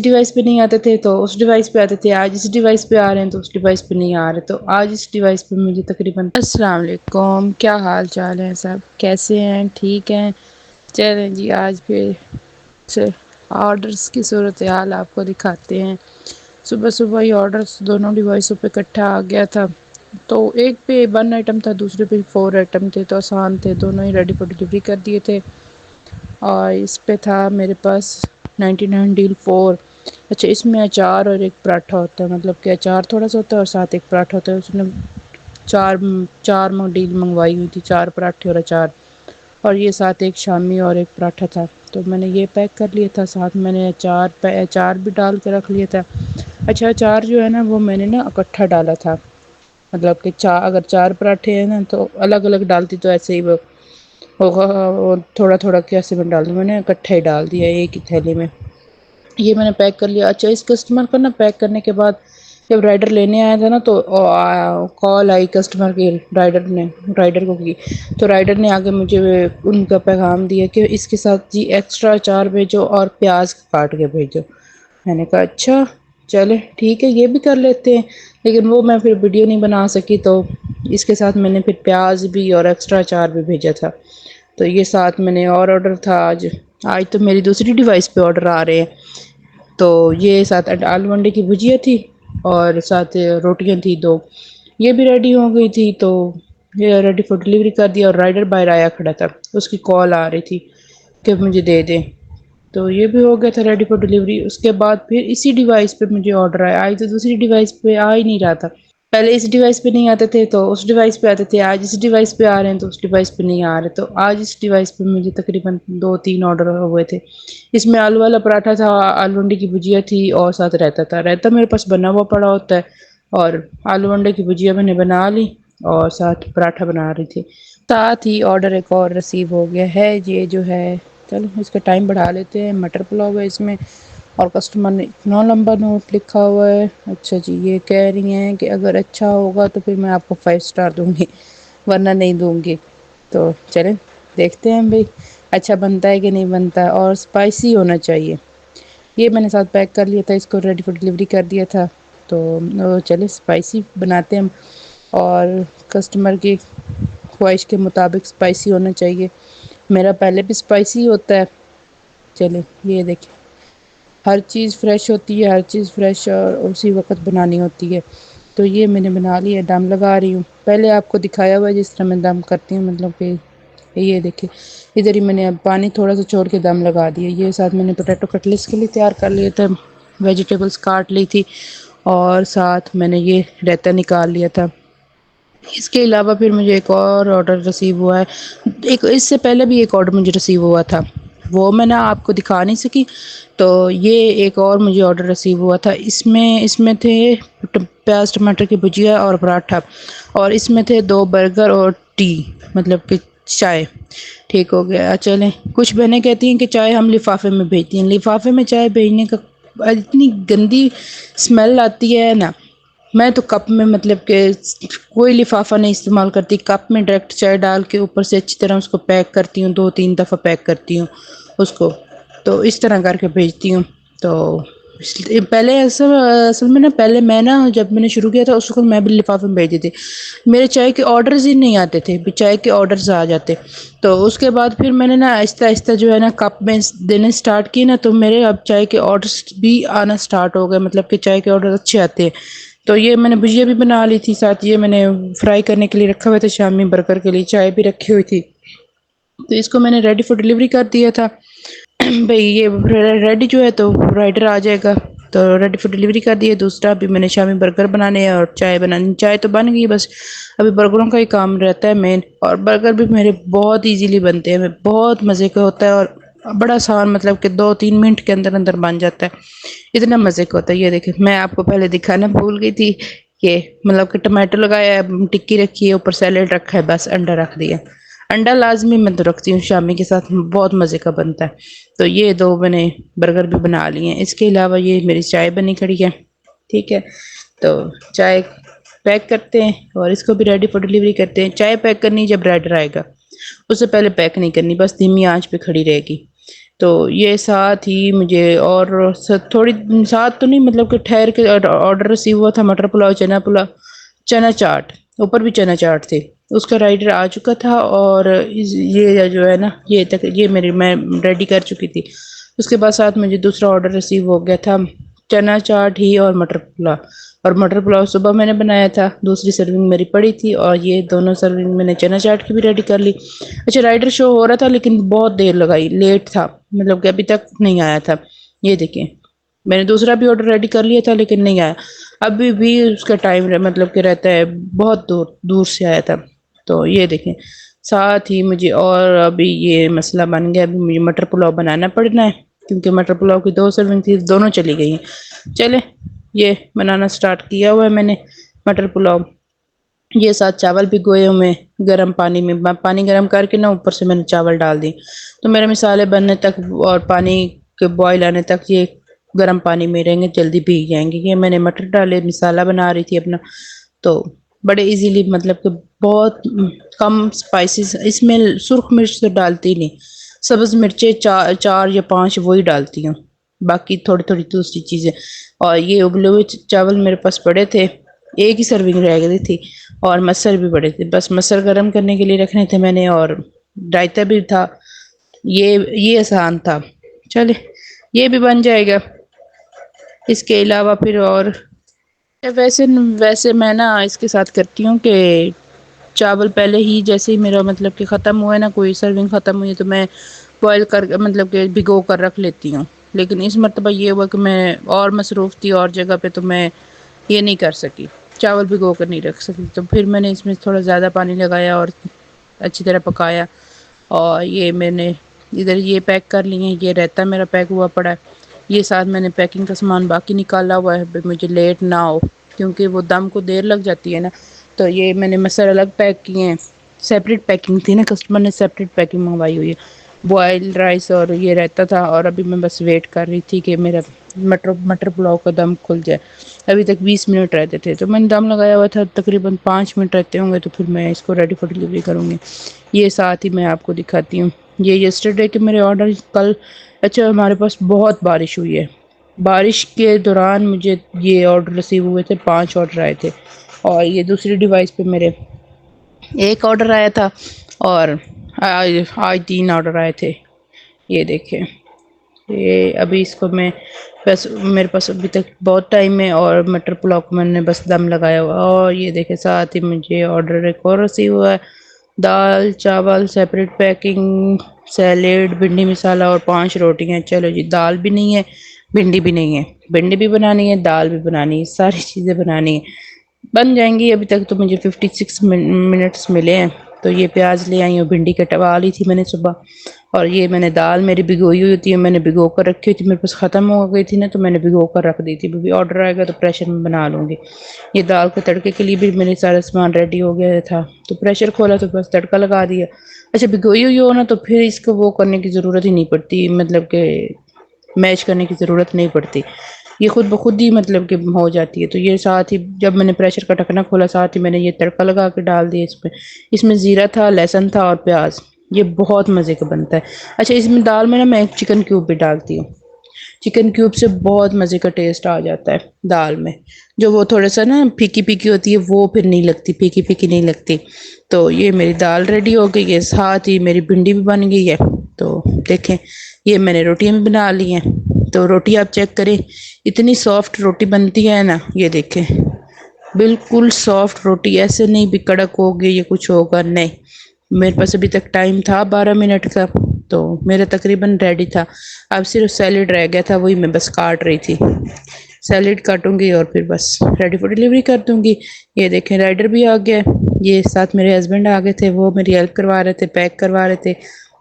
Device پہ نہیں آتے تھے تو اس ڈیوائس پہ آتے تھے، آج اس ڈیوائس پہ آ رہے ہیں تو اس ڈیوائس پہ نہیں آ رہے، تو آج اس ڈیوائس پہ مجھے تقریباً السلام علیکم، کیا حال چال ہے؟ سب کیسے ہیں؟ ٹھیک ہیں؟ چلیں جی آج پھر سے آرڈرس کی صورتحال آپ کو دکھاتے ہیں۔ صبح صبح ہی آرڈرس دونوں ڈیوائسوں پہ اکٹھا آ گیا تھا، تو ایک پہ 1 آئٹم تھا، دوسرے پہ 4 آئٹم تھے، تو آسان تھے، دونوں ہی ریڈی فور ڈلیوری کر دیے تھے۔ اور اس پہ تھا میرے پاس 99 ڈیل 4۔ اچھا، اس میں اچار اور ایک پراٹھا ہوتا ہے، مطلب کہ اچار تھوڑا سا ہوتا ہے اور ساتھ ایک پراٹھا ہوتا ہے۔ اس نے چار ڈیل منگوائی ہوئی تھی، 4 پراٹھے اور اچار، اور یہ ساتھ ایک شامی اور ایک پراٹھا تھا، تو میں نے یہ پیک کر لیا تھا۔ ساتھ میں نے اچار بھی ڈال کے رکھ لیا تھا۔ اچھا، اچار جو ہے نا وہ میں نے نا اکٹھا ڈالا تھا، مطلب کہ اگر 4 پراٹھے ہیں نا تو الگ الگ ڈالتی تو ایسے ہی وہ ہوگا، تھوڑا تھوڑا کیسے میں ڈال دوں، میں نے اکٹھا ہی ڈال دیا ایک ہی تھیلی میں۔ یہ میں نے پیک کر لیا۔ اچھا، اس کسٹمر کو نا پیک کرنے کے بعد جب رائڈر لینے آیا تھا نا تو کال آئی کسٹمر کی، رائڈر کو کی، تو رائڈر نے آگے مجھے ان کا پیغام دیا کہ اس کے ساتھ جی ایکسٹرا اچار بھیجو اور پیاز کاٹ کے بھیجو۔ میں نے کہا اچھا چلے ٹھیک ہے، یہ بھی کر لیتے ہیں، لیکن وہ میں پھر ویڈیو نہیں بنا سکی، تو اس کے ساتھ میں نے پھر پیاز بھی اور ایکسٹرا اچار بھی بھیجا تھا۔ تو یہ ساتھ میں نے اور آرڈر تھا آج تو میری دوسری ڈیوائس پہ آرڈر آ رہے ہیں، تو یہ ساتھ آلو انڈے کی بھجیا تھی اور ساتھ روٹیاں تھی 2، یہ بھی ریڈی ہو گئی تھی، تو یہ ریڈی فور ڈلیوری کر دیا۔ اور رائڈر باہر آیا کھڑا تھا، اس کی کال آ رہی تھی کہ مجھے دے دیں، تو یہ بھی ہو گیا تھا ریڈی فور ڈلیوری۔ اس کے بعد پھر اسی ڈیوائس پہ مجھے آرڈر آیا، آج تو دوسری ڈیوائس پہ آ ہی نہیں رہا تھا، پہلے اس ڈیوائس پہ نہیں آتے تھے تو اس ڈیوائس پہ آتے تھے، آج اس ڈیوائس پہ آ رہے ہیں تو اس ڈیوائس پہ نہیں آ رہے، تو آج اس ڈیوائس پہ مجھے تقریباً 2-3 آرڈر ہوئے تھے۔ اس میں آلو والا پراٹھا تھا، آلو انڈے کی بھجیا تھی اور ساتھ رائتا تھا۔ رائتا میرے پاس بنا ہوا پڑا ہوتا ہے، اور آلو انڈے کی بھجیا میں نے بنا لی اور ساتھ پراٹھا بنا رہی تھی، ساتھ ہی آرڈر ایک اور ریسیو ہو گیا ہے۔ یہ جو ہے چلو اس کا ٹائم بڑھا لیتے ہیں، مٹر پلاؤ ہے اس میں، اور کسٹمر نے اتنا لمبا نوٹ لکھا ہوا ہے۔ اچھا جی، یہ کہہ رہی ہیں کہ اگر اچھا ہوگا تو پھر میں آپ کو 5 اسٹار دوں گی، ورنہ نہیں دوں گی، تو چلیں دیکھتے ہیں بھائی اچھا بنتا ہے کہ نہیں بنتا ہے، اور اسپائسی ہونا چاہیے۔ یہ میں نے ساتھ پیک کر لیا تھا، اس کو ریڈی فور ڈلیوری کر دیا تھا، تو چلے اسپائسی بناتے ہیں ہم، اور کسٹمر کی خواہش کے مطابق اسپائسی ہونا چاہیے، میرا پہلے بھی اسپائسی ہوتا ہے۔ چلیں یہ دیکھیں، ہر چیز فریش ہوتی ہے، ہر چیز فریش اور اسی وقت بنانی ہوتی ہے، تو یہ میں نے بنا لی ہے، دم لگا رہی ہوں۔ پہلے آپ کو دکھایا ہوا ہے جس طرح میں دم کرتی ہوں، مطلب کہ یہ دیکھیں ادھر ہی میں نے اب پانی تھوڑا سا چھوڑ کے دم لگا دیا۔ یہ ساتھ میں نے پوٹیٹو کٹلیس کے لیے تیار کر لیے تھے، ویجیٹیبلس کاٹ لی تھی، اور ساتھ میں نے یہ رائتا نکال لیا تھا۔ اس کے علاوہ پھر مجھے ایک اور آرڈر ریسیو ہوا ہے، اس سے پہلے بھی ایک آرڈر مجھے ریسیو ہوا تھا، وہ میں نا آپ کو دکھا نہیں سکی، تو یہ ایک اور مجھے آرڈر ریسیو ہوا تھا۔ اس میں تھے پیاز ٹماٹر کی بھجیا اور پراٹھا، اور اس میں تھے 2 برگر اور ٹی، مطلب کہ چائے۔ ٹھیک ہو گیا، چلیں۔ کچھ بہنیں کہتی ہیں کہ چائے ہم لفافے میں بھیجتی ہیں، لفافے میں چائے بھیجنے کا اتنی گندی اسمیل آتی ہے نا، میں تو کپ میں، مطلب کہ کوئی لفافہ نہیں استعمال کرتی، کپ میں ڈائریکٹ چائے ڈال کے اوپر سے اچھی طرح اس کو پیک کرتی ہوں، 2-3 دفعہ پیک کرتی ہوں اس کو، تو اس طرح کر کے بھیجتی ہوں۔ تو پہلے اصل میں نا، پہلے میں نا جب میں نے شروع کیا تھا اس وقت میں بھی لفافے میں بھیجتی تھی، میرے چائے کے آرڈرز ہی نہیں آتے تھے، چائے کے آرڈرز آ جاتے، تو اس کے بعد پھر میں نے نا آہستہ آہستہ جو ہے نا کپ میں دینے اسٹارٹ کی نا، تو میرے اب چائے کے آرڈرز بھی آنا اسٹارٹ ہو گئے، مطلب کہ چائے کے آرڈر اچھے آتے ہیں۔ تو یہ میں نے بھجیا بھی بنا لی تھی، ساتھ یہ میں نے فرائی کرنے کے لیے رکھا ہوا تھا، شامی برگر کے لیے چائے بھی رکھی ہوئی تھی، تو اس کو میں نے ریڈی فور ڈلیوری کر دیا تھا۔ بھئی یہ ریڈی جو ہے تو رائڈر آ جائے گا، تو ریڈی فور ڈلیوری کر دیے۔ دوسرا بھی میں نے شامی برگر بنانے ہیں اور چائے بنانی، چائے تو بن گئی، بس ابھی برگروں کا ہی کام رہتا ہے مین، اور برگر بھی میرے بہت ایزیلی بنتے ہیں، بہت مزے کا ہوتا ہے، اور بڑا آسان، مطلب کہ 2-3 منٹ کے اندر اندر بن جاتا ہے، اتنا مزے کا ہوتا ہے۔ یہ دیکھیں، میں آپ کو پہلے دکھانا بھول گئی تھی کہ مطلب کہ ٹمیٹو لگایا ہے، ٹکی رکھی ہے، اوپر سیلیڈ رکھا ہے، بس انڈا رکھ دیا۔ انڈا لازمی میں تو رکھتی ہوں شامی کے ساتھ، بہت مزے کا بنتا ہے۔ تو یہ 2 میں نے برگر بھی بنا لیے ہیں، اس کے علاوہ یہ میری چائے بنی کھڑی ہے، ٹھیک ہے، تو چائے پیک کرتے ہیں اور اس کو بھی ریڈی فور ڈلیوری کرتے ہیں۔ چائے پیک کرنی جب رائڈر آئے گا، اس سے پہلے پیک نہیں کرنی، بس دھیمی آنچ پہ کھڑی رہے گی۔ تو یہ ساتھ ہی مجھے اور تھوڑی ساتھ تو نہیں مطلب کہ ٹھہر کے آرڈر ریسیو ہوا تھا مٹر پلاؤ چنا پلاؤ چنا چاٹ اوپر بھی چنا چاٹ تھے اس کا رائڈر آ چکا تھا اور یہ جو ہے نا یہ میری میں ریڈی کر چکی تھی اس کے بعد ساتھ مجھے دوسرا آرڈر ریسیو ہو گیا تھا چنا چاٹ ہی اور مٹر پلا اور مٹر پلاؤ صبح میں نے بنایا تھا دوسری سرونگ میری پڑی تھی اور یہ دونوں سرونگ میں نے چنا چاٹ کی بھی ریڈی کر لی اچھا رائڈر شو ہو رہا تھا لیکن بہت دیر لگائی لیٹ تھا مطلب کہ ابھی تک نہیں آیا تھا یہ دیکھیں میں نے دوسرا بھی آرڈر ریڈی کر لیا تھا لیکن نہیں آیا ابھی بھی اس کا ٹائم مطلب کہ رہتا ہے بہت دور دور سے آیا تھا تو یہ دیکھیں ساتھ ہی مجھے اور ابھی یہ مسئلہ بن گیا ابھی مجھے مٹر پلاؤ بنانا پڑنا ہے کیونکہ مٹر پلاؤ کی دو سرونگ تھی دونوں چلی گئی ہیں چلے یہ بنانا اسٹارٹ کیا ہوا ہے میں نے مٹر پلاؤ یہ ساتھ چاول بھگوئے ہوئے گرم پانی میں پانی گرم کر کے نا اوپر سے میں نے چاول ڈال دی تو میرے مسالے بننے تک اور پانی کے بوائل آنے تک یہ گرم پانی میں رہیں گے جلدی بھیگ جائیں گے یہ میں نے مٹر ڈالے مسالہ بنا رہی تھی اپنا تو بڑے ایزیلی مطلب کہ بہت کم اسپائسیز اس میں سرخ مرچ تو ڈالتی نہیں سبز مرچیں چار یا پانچ وہی ڈالتی ہوں باقی تھوڑی تھوڑی دوسری چیزیں اور یہ ابلے ہوئے چاول میرے پاس پڑے تھے ایک ہی سرونگ رہ گئی تھی اور مسر بھی بڑے تھے بس مسر گرم کرنے کے لیے رکھنے تھے میں نے اور رائتا بھی تھا یہ آسان تھا چلے یہ بھی بن جائے گا اس کے علاوہ پھر اور ویسے میں نا اس کے ساتھ کرتی ہوں کہ چاول پہلے ہی جیسے ہی میرا مطلب کہ ختم ہوا ہے نا کوئی سرونگ ختم ہوئی ہے تو میں بوائل کر مطلب کہ بھگو کر رکھ لیتی ہوں لیکن اس مرتبہ یہ ہوا کہ میں اور مصروف تھی اور جگہ پہ تو میں یہ نہیں کر سکی چاول بھگو کر نہیں رکھ سکی تو پھر میں نے اس میں تھوڑا زیادہ پانی لگایا اور اچھی طرح پکایا اور یہ میں نے ادھر یہ پیک کر لیے یہ رہتا میرا پیک ہوا پڑا ہے یہ ساتھ میں نے پیکنگ کا سامان باقی نکالا ہوا ہے مجھے لیٹ نہ ہو کیونکہ وہ دم کو دیر لگ جاتی ہے نا تو یہ میں نے مسر الگ پیک کیے ہیں سیپریٹ پیکنگ تھی نا کسٹمر نے سیپریٹ پیکنگ منگوائی ہوئی ہے بوائلڈ رائس اور یہ رہتا تھا اور ابھی میں بس ویٹ کر رہی تھی کہ میرا مٹر پلاؤ کا دم کھل جائے ابھی تک 20 منٹ رہتے تھے تو میں نے دم لگایا ہوا تھا تقریبا 5 منٹ رہتے ہوں گے تو پھر میں اس کو ریڈی فور ڈلیوری کروں گی یہ ساتھ ہی میں آپ کو دکھاتی ہوں یہ یسٹرڈے کے میرے آرڈر کل اچھا ہمارے پاس بہت بارش ہوئی ہے بارش کے دوران مجھے یہ آرڈر ریسیو ہوئے تھے 5 آرڈر آئے تھے اور یہ دوسری ڈیوائس پہ میرے ایک آرڈر آیا تھا اور آج 3 آرڈر آئے تھے یہ دیکھیں یہ ابھی اس کو میں بس میرے پاس ابھی تک بہت ٹائم ہے اور مٹر پلاؤ کو میں نے بس دم لگایا ہوا اور یہ دیکھے ساتھ ہی مجھے آرڈر ایک اور ریسیو ہوا ہے دال چاول سیپریٹ پیکنگ سیلیڈ بھنڈی مسالہ اور 5 روٹیاں چلو جی دال بھی نہیں ہے بھنڈی بھی نہیں ہے بھنڈی بھی بنانی ہے دال بھی بنانی ہے ساری چیزیں بنانی ہے بن جائیں گی ابھی تک تو مجھے 56 منٹس ملے ہیں تو یہ پیاز لے آئی اور بھنڈی کٹوا لی تھی میں نے صبح اور یہ میں نے دال میری بھگوئی ہوئی تھی میں نے بھگو کر رکھی ہوئی تھی میرے پاس ختم ہو گئی تھی نا تو میں نے بھگو کر رکھ دی تھی بھی آرڈر آئے گا تو پریشر میں بنا لوں گی یہ دال کے تڑکے کے لیے بھی میرے سارا سامان ریڈی ہو گیا تھا تو پریشر کھولا تو بس تڑکا لگا دیا اچھا بھگوئی ہوئی ہو نا تو پھر اس کو وہ کرنے کی ضرورت ہی نہیں پڑتی مطلب کہ میش کرنے کی ضرورت نہیں پڑتی یہ خود بخود ہی مطلب کہ ہو جاتی ہے تو یہ ساتھ ہی جب میں نے پریشر کا ڈھکنا کھولا ساتھ ہی میں نے یہ تڑکا لگا کے ڈال دیا اس میں زیرہ تھا لہسن تھا اور پیاز یہ بہت مزے کا بنتا ہے اچھا اس میں دال میں نا میں ایک چکن کیوب بھی ڈالتی ہوں چکن کیوب سے بہت مزے کا ٹیسٹ آ جاتا ہے دال میں جو وہ تھوڑا سا نا پھیکی پھیکی ہوتی ہے وہ پھر نہیں لگتی پھیکی پھیکی نہیں لگتی تو یہ میری دال ریڈی ہو گئی ہے ساتھ ہی میری بھنڈی بھی بن گئی ہے تو دیکھیں یہ میں نے روٹیاں بھی بنا لی ہیں تو روٹی آپ چیک کریں اتنی سافٹ روٹی بنتی ہے نا یہ دیکھیں بالکل سافٹ روٹی ایسے نہیں بھی کڑک ہوگی یا کچھ ہوگا نہیں میرے پاس ابھی تک ٹائم تھا 12 منٹ کا تو میرا تقریباً ریڈی تھا اب صرف سیلیڈ رہ گیا تھا وہی میں بس کاٹ رہی تھی سیلیڈ کاٹوں گی اور پھر بس ریڈی فور ڈلیوری کر دوں گی یہ دیکھیں رائڈر بھی آ گیا یہ ساتھ میرے ہسبینڈ آ گئے تھے وہ میری ہیلپ کروا رہے تھے پیک کروا رہے تھے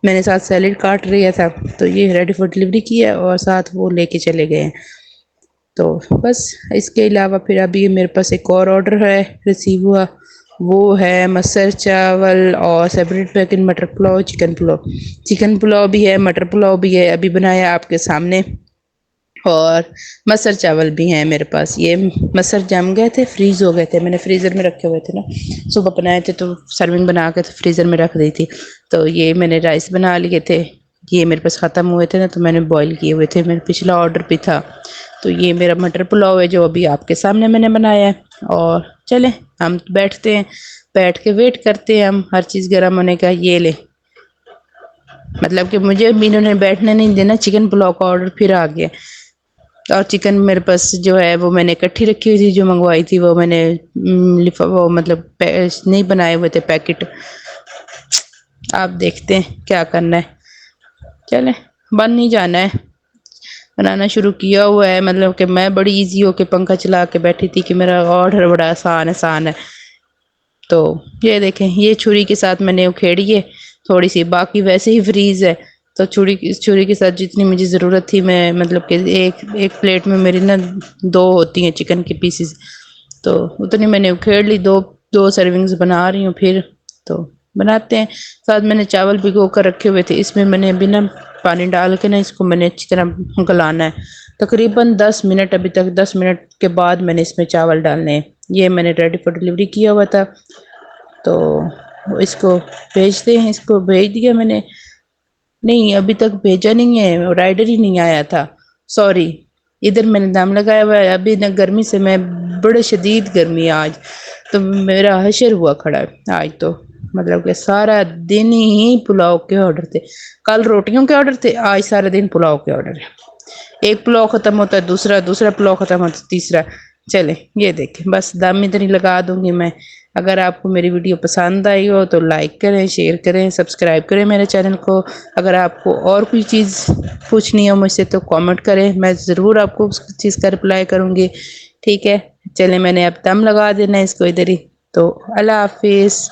میں نے ساتھ سیلیڈ کاٹ لیا تھا تو یہ ریڈی فور ڈلیوری کیا اور ساتھ وہ لے کے چلے گئے تو بس اس کے علاوہ پھر ابھی میرے پاس ایک اور آرڈر ہے ریسیو ہوا وہ ہے مسر چاول اور سیپریٹ پیکن مٹر پلاؤ چکن پلاؤ بھی ہے مٹر پلاؤ بھی ہے ابھی بنایا آپ کے سامنے اور مسر چاول بھی ہیں میرے پاس یہ مسر جم گئے تھے فریز ہو گئے تھے میں نے فریزر میں رکھے ہوئے تھے نا صبح بنائے تھے تو سرونگ بنا کے فریزر میں رکھ دی تھی تو یہ میں نے رائس بنا لیے تھے یہ میرے پاس ختم ہوئے تھے نا تو میں نے بوائل کیے ہوئے تھے، میرا پچھلا آرڈر بھی تھا۔ تو یہ میرا مٹر پلاؤ ہے جو ابھی آپ کے سامنے میں نے بنایا ہے، اور چلیں ہم بیٹھتے ہیں، بیٹھ کے ویٹ کرتے ہیں ہم ہر چیز گرم ہونے کا۔ یہ لے مطلب کہ مجھے انہوں نے بیٹھنے نہیں دینا، چکن پلاؤ کا آرڈر پھر آ گیا، اور چکن میرے پاس جو ہے وہ میں نے اکٹھی رکھی ہوئی تھی، جو منگوائی تھی وہ میں نے وہ مطلب نہیں بنائے ہوئے تھے پیکٹ۔ آپ دیکھتے ہیں کیا کرنا ہے، چلیں بن نہیں جانا ہے، بنانا شروع کیا ہوا ہے۔ مطلب کہ میں بڑی ایزی ہو کے پنکھا چلا کے بیٹھی تھی کہ میرا آرڈر بڑا آسان ہے۔ تو یہ دیکھیں، یہ چھری کے ساتھ میں نے اکھیڑی ہے تھوڑی سی، باقی ویسے ہی فریز ہے، تو چھری کے ساتھ جتنی مجھے ضرورت تھی میں مطلب کہ ایک پلیٹ میں میری نا 2 ہوتی ہیں چکن کی پیسز، تو اتنی میں نے اکھیڑ لی، دو سرونگز بنا رہی ہوں پھر، تو بناتے ہیں۔ ساتھ میں نے چاول بھگو کر رکھے ہوئے تھے، اس میں نے بنا پانی ڈال کے نا اس کو میں نے اچھی طرح گلانا ہے، تقریباً 10 منٹ، ابھی تک 10 منٹ کے بعد میں نے اس میں چاول ڈالنے ہیں۔ یہ میں نے ریڈی فار ڈلیوری کیا ہوا تھا، تو اس کو بھیجتے ہیں، اس کو بھیج دیا میں نے۔ نہیں ابھی تک بھیجا نہیں ہے، رائڈر ہی نہیں آیا تھا، سوری۔ ادھر میں نے دم لگایا ہوا ہے، ابھی نہ گرمی سے میں بڑے شدید گرمی ہے آج، تو میرا حشر ہوا کھڑا ہے آج، تو مطلب کہ سارا دن ہی پلاؤ کے آرڈر تھے، کل روٹیوں کے آرڈر تھے، آج سارا دن پلاؤ کے آرڈر ہے۔ ایک پلاؤ ختم ہوتا ہے دوسرا پلاؤ ختم ہوتا ہے تیسرا۔ چلیں یہ دیکھیں، بس دم ادھر ہی لگا دوں گی میں۔ اگر آپ کو میری ویڈیو پسند آئی ہو تو لائک کریں، شیئر کریں، سبسکرائب کریں میرے چینل کو۔ اگر آپ کو اور کوئی چیز پوچھنی ہو مجھ سے تو کامنٹ کریں، میں ضرور آپ کو اس چیز کا رپلائی کروں گی، ٹھیک ہے؟ چلیں میں نے اب دم لگا دینا ہے اس کو ادھر ہی، تو اللہ حافظ۔